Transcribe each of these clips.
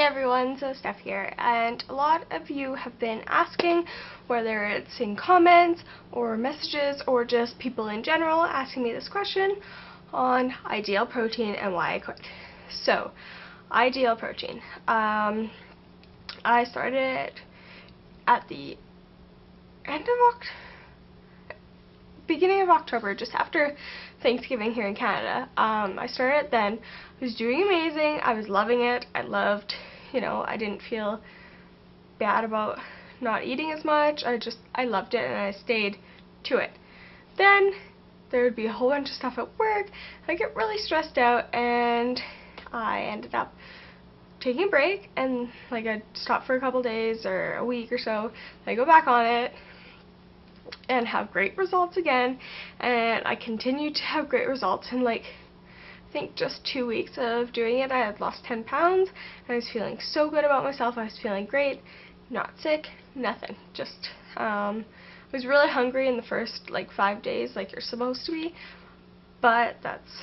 everyone, so Steph here, and a lot of you have been asking, whether it's in comments or messages or just people in general asking me this question on Ideal Protein and why I quit. So, Ideal Protein. I started at the beginning of October, just after Thanksgiving here in Canada. I started it then. I was doing amazing. I was loving it. I loved, I didn't feel bad about not eating as much. I loved it and I stayed to it. Then there would be a whole bunch of stuff at work. I get really stressed out and I ended up taking a break, and I'd stop for a couple days or a week or so. I go back on it and have great results again, and I continue to have great results. In I think just 2 weeks of doing it, I had lost 10 pounds and I was feeling so good about myself. I was feeling great, not sick, nothing. Just I was really hungry in the first 5 days, like you're supposed to be, but that's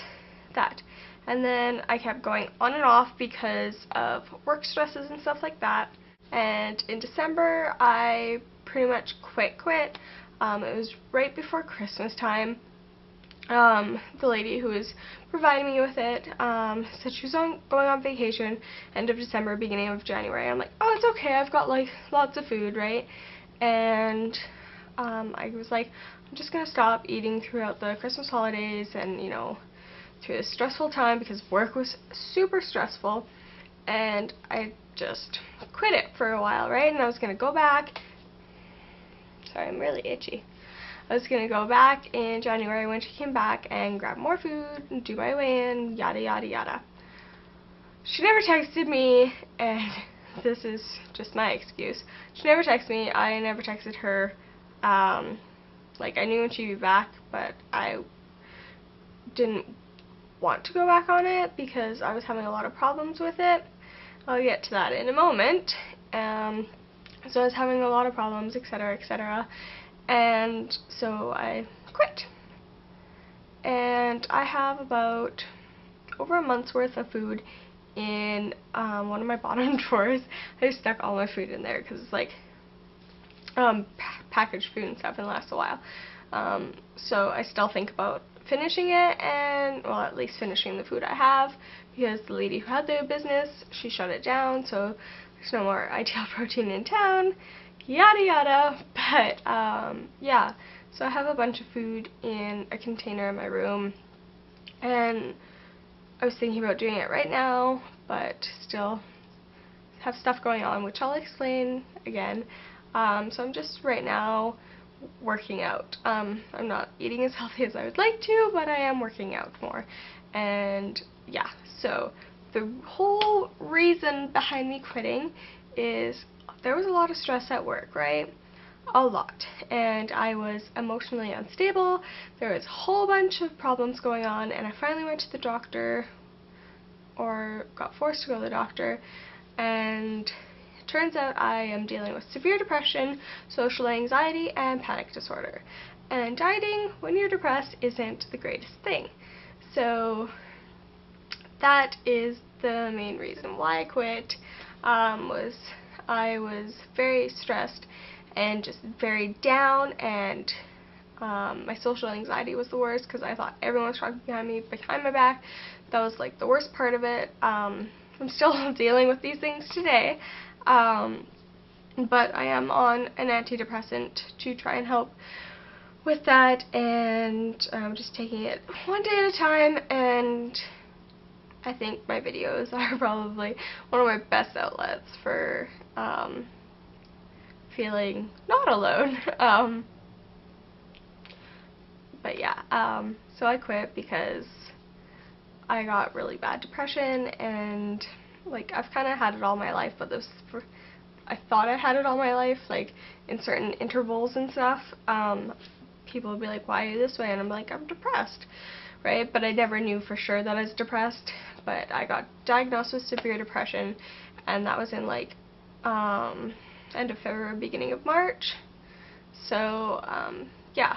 that. And then I kept going on and off because of work stresses and stuff like that. And in December, I pretty much quit. It was right before Christmas time. The lady who was providing me with it said she was going on vacation end of December, beginning of January. I'm like, oh, it's okay, I've got lots of food, right? And I was like, I'm just gonna stop eating throughout the Christmas holidays and through this stressful time, because work was super stressful, and I just quit it for a while, right? And I was gonna go back. Sorry, I'm really itchy. I was going to go back in January when she came back and grab more food and do my weigh-in, yada yada yada. She never texted me, and this is just my excuse. She never texted me. I never texted her. I knew when she'd be back, but I didn't want to go back on it because I was having a lot of problems with it. I'll get to that in a moment. So I was having a lot of problems, etc., etc., and so I quit. And I have about over a month's worth of food in one of my bottom drawers. I just stuck all my food in there because it's packaged food and stuff and lasts a while. So I still think about finishing it, and well, at least finishing the food I have, because the lady who had the business, she shut it down, so there's no more Ideal Protein in town, yada yada. But yeah, so I have a bunch of food in a container in my room, and I was thinking about doing it right now, but still have stuff going on, which I'll explain again. So I'm just right now working out. I'm not eating as healthy as I would like to, but I am working out more. And yeah, so the whole reason behind me quitting is there was a lot of stress at work, right? A lot. And I was emotionally unstable. There was a whole bunch of problems going on, and I finally went to the doctor, or got forced to go to the doctor, and turns out I am dealing with severe depression, social anxiety, and panic disorder. And dieting when you're depressed isn't the greatest thing. So that is the main reason why I quit. I was very stressed and just very down, and my social anxiety was the worst because I thought everyone was talking behind my back. That was the worst part of it. I'm still dealing with these things today. But I am on an antidepressant to try and help with that, and I'm just taking it one day at a time, and I think my videos are probably one of my best outlets for feeling not alone. But yeah, so I quit because I got really bad depression, and I've kind of had it all my life, but I thought I had it all my life, in certain intervals and stuff. People would be like, why are you this way? And I'm like, I'm depressed, right? But I never knew for sure that I was depressed. But I got diagnosed with severe depression, and that was in end of February, beginning of March. So yeah,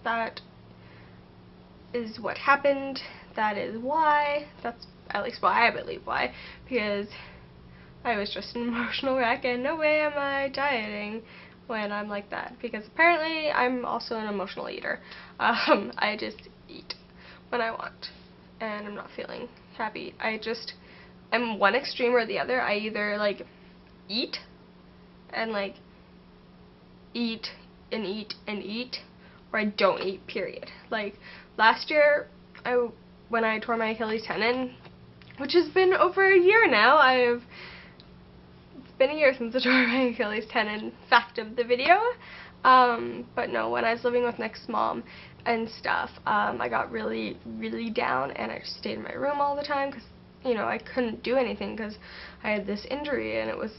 that is what happened. That is why. That's at least why I believe why, because I was just an emotional wreck, and no way am I dieting when I'm like that, because apparently I'm also an emotional eater. I just eat when I want, and I'm not feeling happy. I'm one extreme or the other. I either like eat and like eat and eat and eat, or I don't eat, period. Like last year, when I tore my Achilles tendon, which has been over a year now, it's been a year since I tore my Achilles tendon, fact of the video. But no, when I was living with Nick's mom and stuff, I got really, really down, and I just stayed in my room all the time because, you know, I couldn't do anything because I had this injury and it was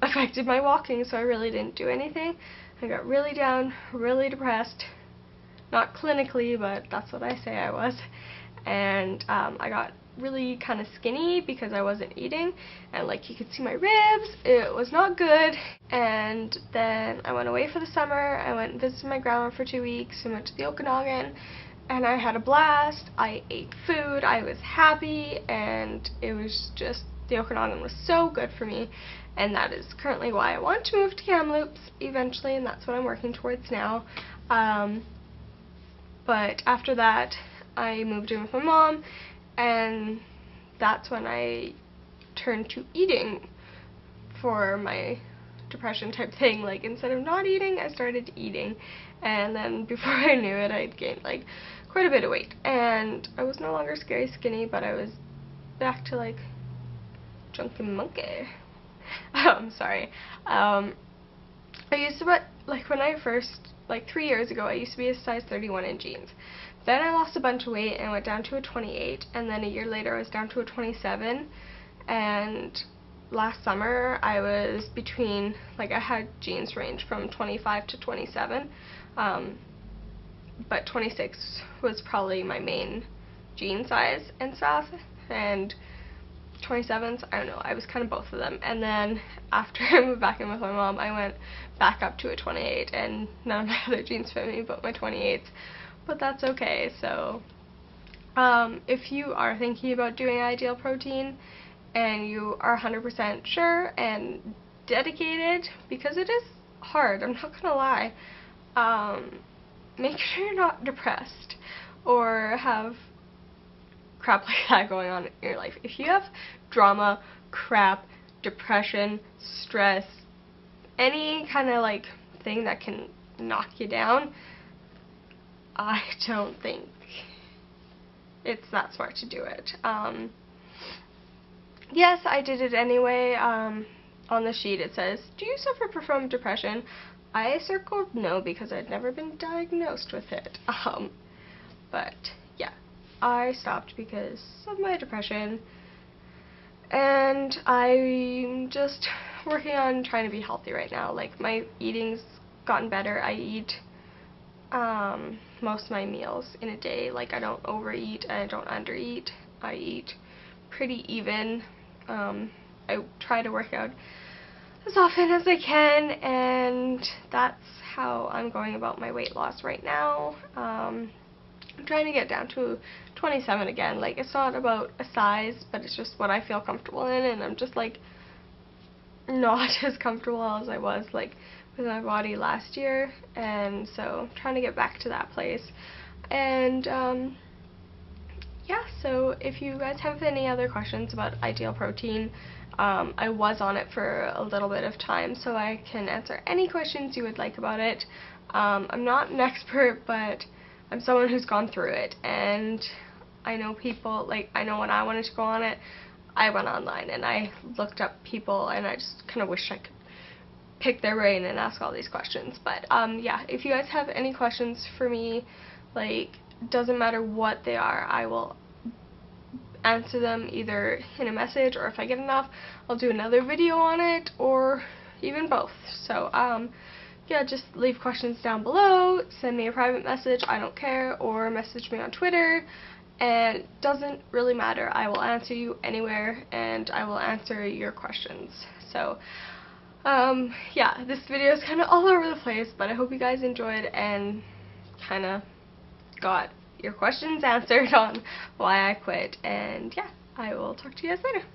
affected my walking, so I really didn't do anything. I got really down, really depressed, not clinically, but that's what I say I was, and I got really kind of skinny because I wasn't eating, and like you could see my ribs. It was not good. And then I went away for the summer. I went and visited my grandma for 2 weeks and went to the Okanagan, and I had a blast. I ate food, I was happy, and it was just, the Okanagan was so good for me, and that is currently why I want to move to Kamloops eventually, and that's what I'm working towards now. But after that, I moved in with my mom, and that's when I turned to eating for my depression type thing. Like, instead of not eating, I started eating, and then before I knew it, I'd gained like quite a bit of weight, and I was no longer scary skinny, but I was back to like chunky monkey. Sorry. I used to, like when I first, like 3 years ago, I used to be a size 31 in jeans. Then I lost a bunch of weight and went down to a 28, and then a year later I was down to a 27, and last summer I was between, like I had jeans range from 25 to 27, but 26 was probably my main jean size and stuff, and 27s, I don't know, I was kind of both of them. And then after I moved back in with my mom, I went back up to a 28, and none of my other jeans fit me but my 28s, but that's okay. So if you are thinking about doing Ideal Protein and you are 100% sure and dedicated, because it is hard, I'm not gonna lie, make sure you're not depressed or have crap like that going on in your life. If you have drama, crap, depression, stress, any kind of like thing that can knock you down, I don't think it's that smart to do it. Yes, I did it anyway. On the sheet it says, do you suffer from depression? I circled no because I'd never been diagnosed with it. But yeah, I stopped because of my depression, and I'm just working on trying to be healthy right now. Like, my eating's gotten better. I eat most of my meals in a day. Like, I don't overeat and I don't undereat. I eat pretty even. I try to work out as often as I can, and that's how I'm going about my weight loss right now. I'm trying to get down to 27 again. Like, it's not about a size, but it's just what I feel comfortable in, and I'm just like not as comfortable as I was like with my body last year, and so I'm trying to get back to that place. And yeah, so if you guys have any other questions about Ideal Protein, I was on it for a little bit of time, so I can answer any questions you would like about it. I'm not an expert, but I'm someone who's gone through it, and I know people, like, I know when I wanted to go on it, I went online and I looked up people, and I just kind of wish I could pick their brain and ask all these questions. But yeah, if you guys have any questions for me, like, doesn't matter what they are, I will answer them either in a message, or if I get enough, I'll do another video on it, or even both. So yeah, just leave questions down below, send me a private message, I don't care, or message me on Twitter, and it doesn't really matter. I will answer you anywhere, and I will answer your questions. So yeah, this video is kind of all over the place, but I hope you guys enjoyed and kind of got your questions answered on why I quit. And yeah, I will talk to you guys later.